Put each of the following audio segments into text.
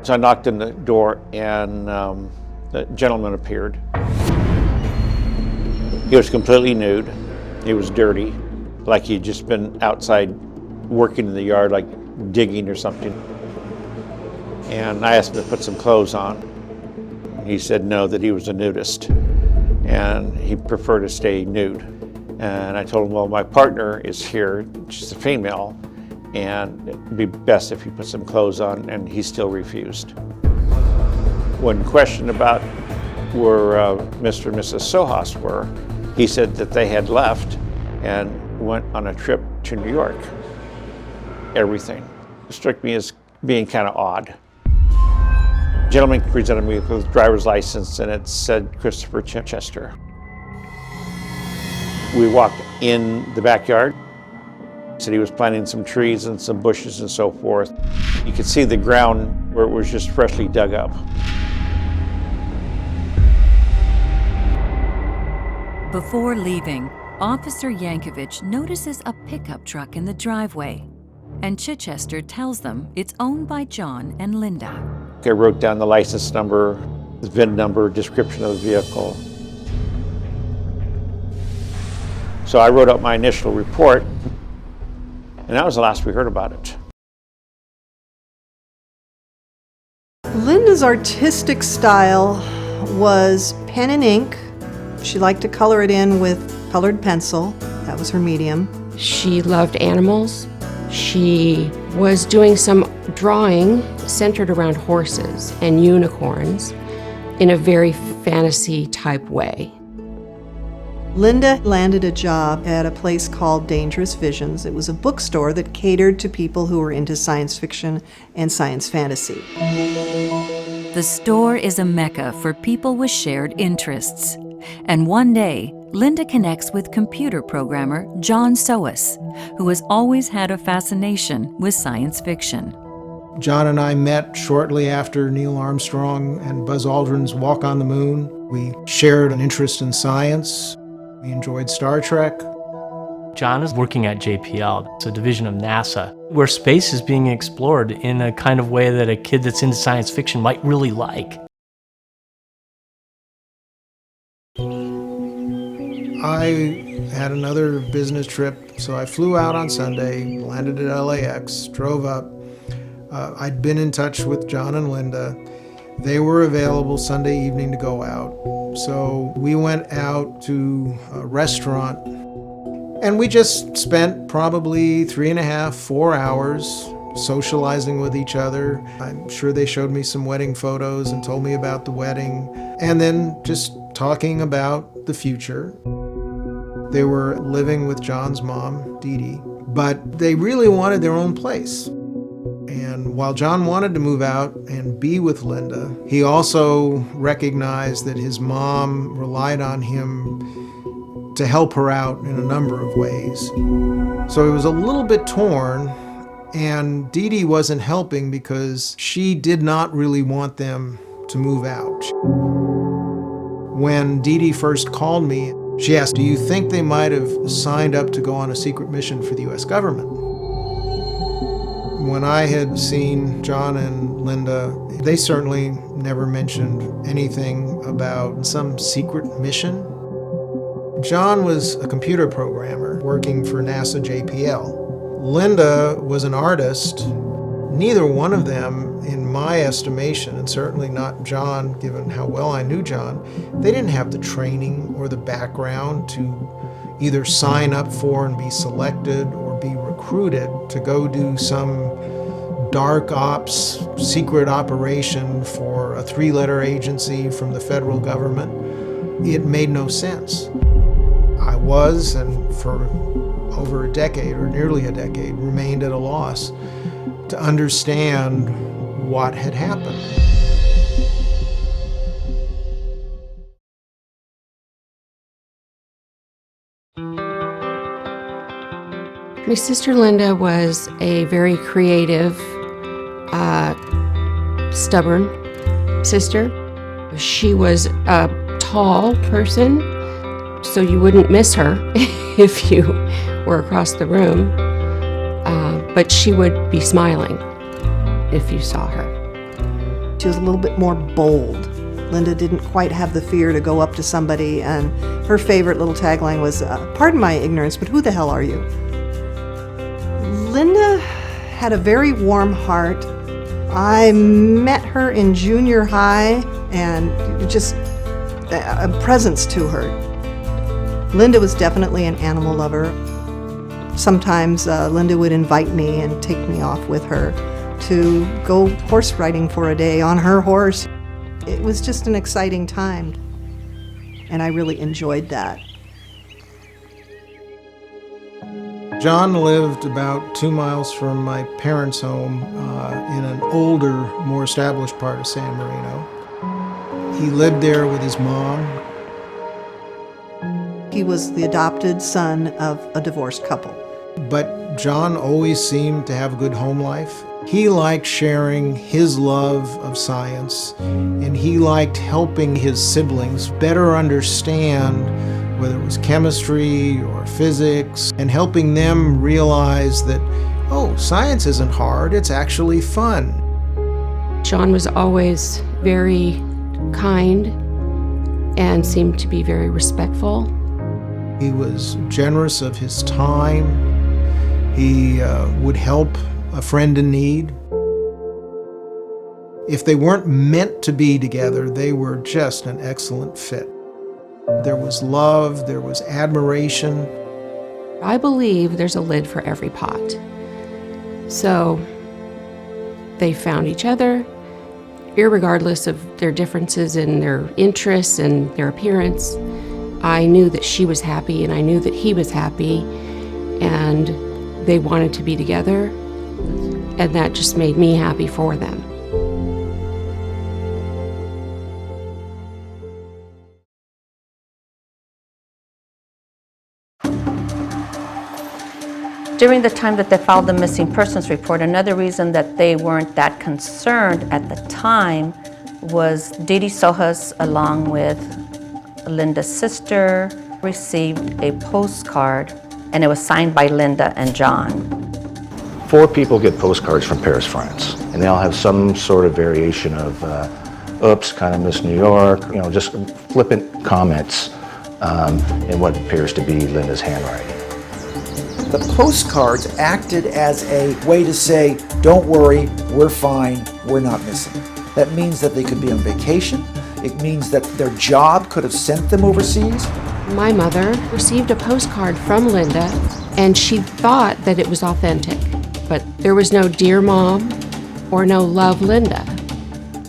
So I knocked on the door, and the gentleman appeared. He was completely nude. He was dirty, like he'd just been outside working in the yard, like digging or something. And I asked him to put some clothes on. He said no, that he was a nudist, and he preferred to stay nude. And I told him, well, my partner is here, she's a female, and it'd be best if you put some clothes on, and he still refused. When questioned about where Mr. and Mrs. Sohus were, he said that they had left and went on a trip to New York. Everything struck me as being kind of odd. The gentleman presented me with a driver's license, and it said Christopher Chichester. We walked in the backyard. He said he was planting some trees and some bushes and so forth. You could see the ground where it was just freshly dug up. Before leaving, Officer Yankovic notices a pickup truck in the driveway, and Chichester tells them it's owned by John and Linda. I wrote down the license number, the VIN number, description of the vehicle. So I wrote up my initial report, and that was the last we heard about it. Linda's artistic style was pen and ink. She liked to color it in with colored pencil. That was her medium. She loved animals. She was doing some drawing centered around horses and unicorns in a very fantasy type way. Linda landed a job at a place called Dangerous Visions. It was a bookstore that catered to people who were into science fiction and science fantasy. The store is a mecca for people with shared interests. And one day, Linda connects with computer programmer John Sohus, who has always had a fascination with science fiction. John and I met shortly after Neil Armstrong and Buzz Aldrin's walk on the moon. We shared an interest in science. We enjoyed Star Trek. John is working at JPL. It's a division of NASA, where space is being explored in a kind of way that a kid that's into science fiction might really like. I had another business trip, so I flew out on Sunday, landed at LAX, drove up. I'd been in touch with John and Linda. They were available Sunday evening to go out. So we went out to a restaurant, and we just spent probably 3.5, 4 hours socializing with each other. I'm sure they showed me some wedding photos and told me about the wedding, and then just talking about the future. They were living with John's mom, Dee Dee, but they really wanted their own place. And while John wanted to move out and be with Linda, he also recognized that his mom relied on him to help her out in a number of ways. So he was a little bit torn, and Dee Dee wasn't helping because she did not really want them to move out. When Dee Dee first called me, she asked, "Do you think they might have signed up to go on a secret mission for the US government?" When I had seen John and Linda, they certainly never mentioned anything about some secret mission. John was a computer programmer working for NASA JPL. Linda was an artist. Neither one of them, in my estimation, and certainly not John, given how well I knew John, they didn't have the training or the background to either sign up for and be selected or be recruited to go do some dark ops, secret operation for a 3-letter agency from the federal government. It made no sense. I was, and for over a decade, or nearly a decade, remained at a loss to understand what had happened. My sister Linda was a very creative, stubborn sister. She was a tall person, so you wouldn't miss her if you were across the room, but she would be smiling if you saw her. She was a little bit more bold. Linda didn't quite have the fear to go up to somebody, and her favorite little tagline was, "Pardon my ignorance, but who the hell are you?" Linda had a very warm heart. I met her in junior high, and just a presence to her. Linda was definitely an animal lover. Sometimes Linda would invite me and take me off with her to go horse riding for a day on her horse. It was just an exciting time, and I really enjoyed that. John lived about 2 miles from my parents' home in an older, more established part of San Marino. He lived there with his mom. He was the adopted son of a divorced couple. But John always seemed to have a good home life. He liked sharing his love of science, and he liked helping his siblings better understand whether it was chemistry or physics, and helping them realize that, oh, science isn't hard, it's actually fun. John was always very kind and seemed to be very respectful. He was generous of his time. He would help a friend in need. If they weren't meant to be together, they were just an excellent fit. There was love, there was admiration. I believe there's a lid for every pot. So they found each other, irregardless of their differences in their interests and their appearance. I knew that she was happy, and I knew that he was happy, and they wanted to be together, and that just made me happy for them. During the time that they filed the missing persons report, another reason that they weren't that concerned at the time was Dee Dee Sohus, along with Linda's sister, received a postcard, and it was signed by Linda and John. 4 people get postcards from Paris, France, and they all have some sort of variation of, oops, kind of miss New York, just flippant comments in what appears to be Linda's handwriting. The postcards acted as a way to say, don't worry, we're fine, we're not missing. That means that they could be on vacation. It means that their job could have sent them overseas. My mother received a postcard from Linda, and she thought that it was authentic, but there was no "Dear Mom" or no "Love Linda."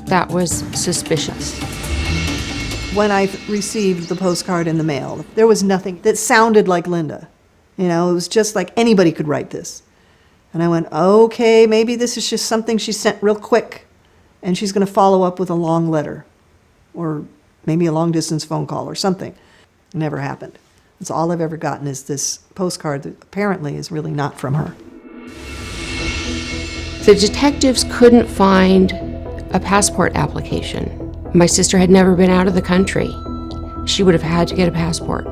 That was suspicious. When I received the postcard in the mail, there was nothing that sounded like Linda. It was just like anybody could write this. And I went, okay, maybe this is just something she sent real quick, and she's going to follow up with a long letter, or maybe a long-distance phone call or something. It never happened. That's all I've ever gotten is this postcard that apparently is really not from her. The detectives couldn't find a passport application. My sister had never been out of the country. She would have had to get a passport.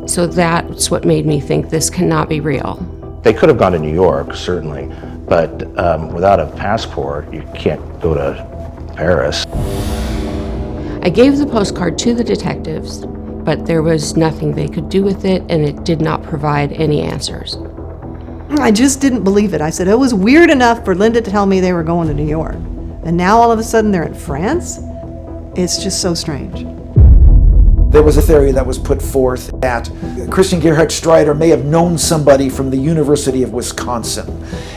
So that's what made me think this cannot be real. They could have gone to New York, certainly, but without a passport, you can't go to Paris. I gave the postcard to the detectives, but there was nothing they could do with it, and it did not provide any answers. I just didn't believe it. I said, it was weird enough for Linda to tell me they were going to New York. And now all of a sudden they're in France? It's just so strange. There was a theory that was put forth that Christian Gerhard Strider may have known somebody from the University of Wisconsin,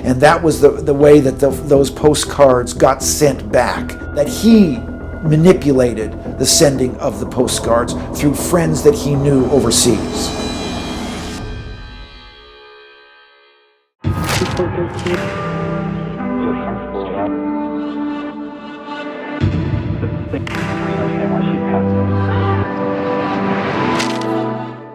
and that was the way that those postcards got sent back, that he manipulated the sending of the postcards through friends that he knew overseas.